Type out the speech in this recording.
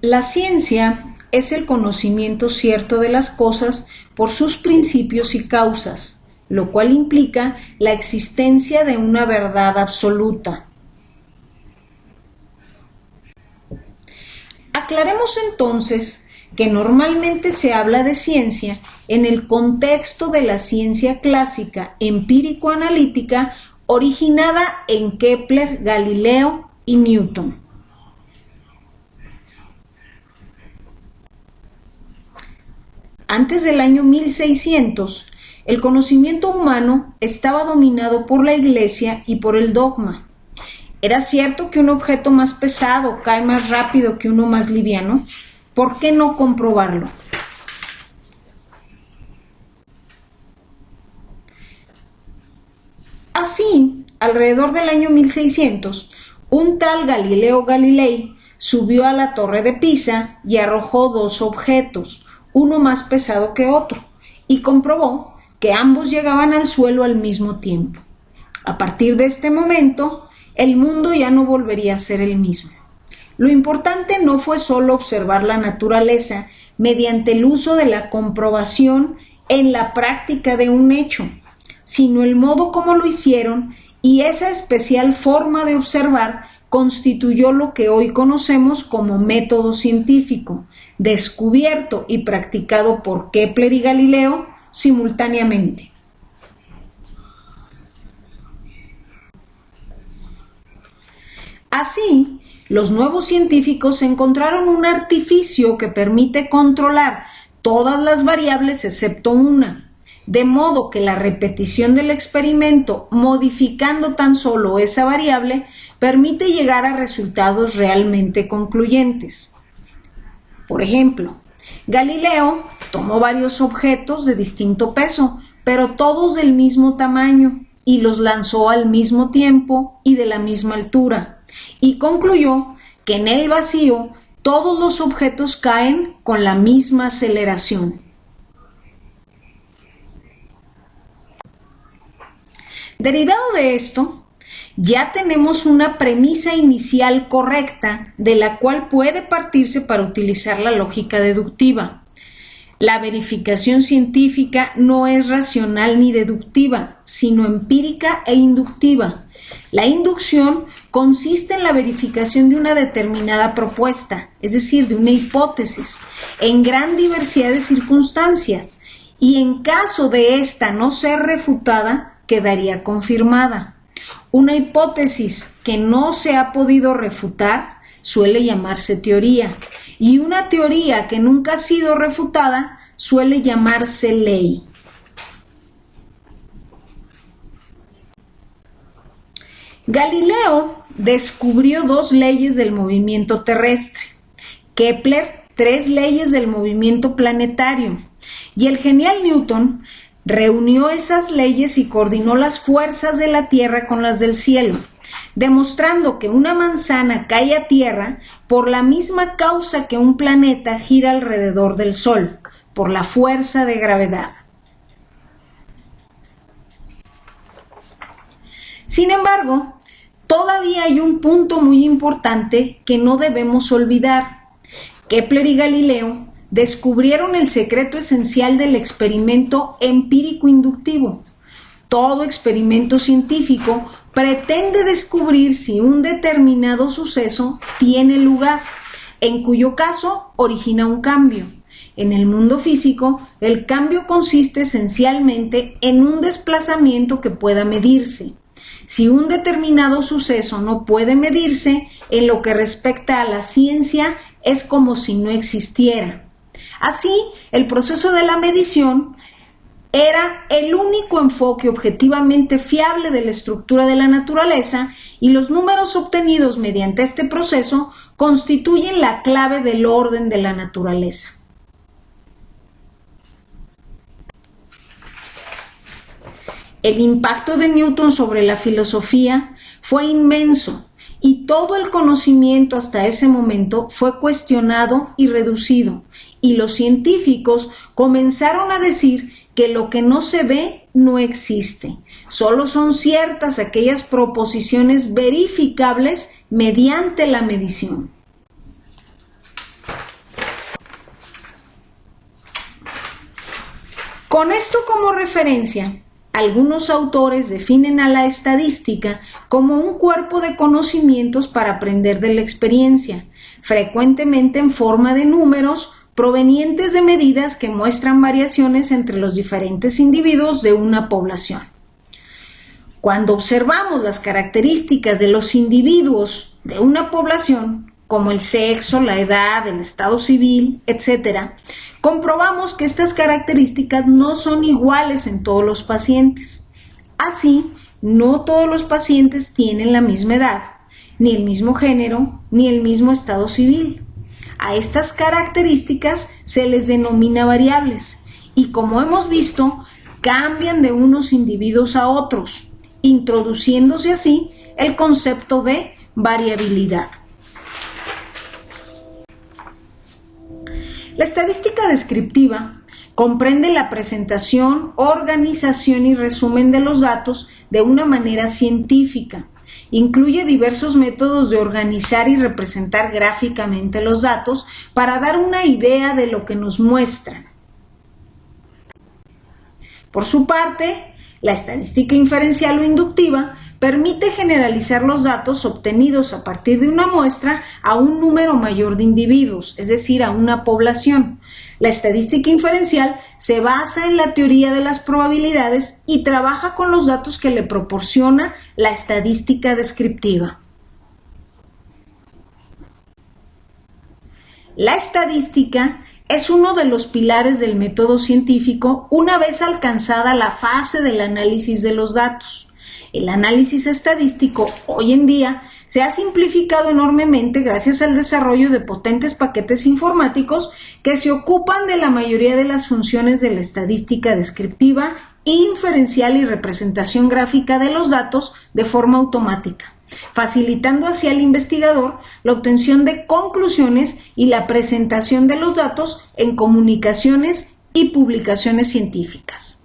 La ciencia es el conocimiento cierto de las cosas por sus principios y causas, lo cual implica la existencia de una verdad absoluta. Aclaremos entonces que normalmente se habla de ciencia en el contexto de la ciencia clásica empírico-analítica originada en Kepler, Galileo y Newton. Antes del año 1600, el conocimiento humano estaba dominado por la Iglesia y por el dogma. ¿Era cierto que un objeto más pesado cae más rápido que uno más liviano? ¿Por qué no comprobarlo? Así, alrededor del año 1600, un tal Galileo Galilei subió a la Torre de Pisa y arrojó dos objetos, uno más pesado que otro, y comprobó que ambos llegaban al suelo al mismo tiempo. A partir de este momento, el mundo ya no volvería a ser el mismo. Lo importante no fue solo observar la naturaleza mediante el uso de la comprobación en la práctica de un hecho, sino el modo como lo hicieron, y esa especial forma de observar constituyó lo que hoy conocemos como método científico, descubierto y practicado por Kepler y Galileo simultáneamente. Así, los nuevos científicos encontraron un artificio que permite controlar todas las variables excepto una, de modo que la repetición del experimento, modificando tan solo esa variable, permite llegar a resultados realmente concluyentes. Por ejemplo, Galileo tomó varios objetos de distinto peso, pero todos del mismo tamaño, y los lanzó al mismo tiempo y de la misma altura, y concluyó que en el vacío todos los objetos caen con la misma aceleración. Derivado de esto, ya tenemos una premisa inicial correcta de la cual puede partirse para utilizar la lógica deductiva. La verificación científica no es racional ni deductiva, sino empírica e inductiva. La inducción consiste en la verificación de una determinada propuesta, es decir, de una hipótesis, en gran diversidad de circunstancias, y en caso de ésta no ser refutada, quedaría confirmada. Una hipótesis que no se ha podido refutar suele llamarse teoría, y una teoría que nunca ha sido refutada suele llamarse ley. Galileo descubrió 2 leyes del movimiento terrestre, Kepler 3 leyes del movimiento planetario, y el genial Newton reunió esas leyes y coordinó las fuerzas de la Tierra con las del cielo, demostrando que una manzana cae a tierra por la misma causa que un planeta gira alrededor del Sol, por la fuerza de gravedad. Sin embargo, todavía hay un punto muy importante que no debemos olvidar. Kepler y Galileo descubrieron el secreto esencial del experimento empírico-inductivo. Todo experimento científico pretende descubrir si un determinado suceso tiene lugar, en cuyo caso origina un cambio. En el mundo físico, el cambio consiste esencialmente en un desplazamiento que pueda medirse. Si un determinado suceso no puede medirse, en lo que respecta a la ciencia, es como si no existiera. Así, el proceso de la medición era el único enfoque objetivamente fiable de la estructura de la naturaleza, y los números obtenidos mediante este proceso constituyen la clave del orden de la naturaleza. El impacto de Newton sobre la filosofía fue inmenso, y todo el conocimiento hasta ese momento fue cuestionado y reducido, y los científicos comenzaron a decir que lo que no se ve no existe. Solo son ciertas aquellas proposiciones verificables mediante la medición. Con esto como referencia, algunos autores definen a la estadística como un cuerpo de conocimientos para aprender de la experiencia, frecuentemente en forma de números provenientes de medidas que muestran variaciones entre los diferentes individuos de una población. Cuando observamos las características de los individuos de una población, como el sexo, la edad, el estado civil, etc., comprobamos que estas características no son iguales en todos los pacientes. Así, no todos los pacientes tienen la misma edad, ni el mismo género, ni el mismo estado civil. A estas características se les denomina variables y, como hemos visto, cambian de unos individuos a otros, introduciéndose así el concepto de variabilidad. La estadística descriptiva comprende la presentación, organización y resumen de los datos de una manera científica. Incluye diversos métodos de organizar y representar gráficamente los datos para dar una idea de lo que nos muestran. Por su parte, la estadística inferencial o inductiva permite generalizar los datos obtenidos a partir de una muestra a un número mayor de individuos, es decir, a una población. La estadística inferencial se basa en la teoría de las probabilidades y trabaja con los datos que le proporciona la estadística descriptiva. La estadística es uno de los pilares del método científico una vez alcanzada la fase del análisis de los datos. El análisis estadístico hoy en día se ha simplificado enormemente gracias al desarrollo de potentes paquetes informáticos que se ocupan de la mayoría de las funciones de la estadística descriptiva, inferencial y representación gráfica de los datos de forma automática, facilitando así al investigador la obtención de conclusiones y la presentación de los datos en comunicaciones y publicaciones científicas.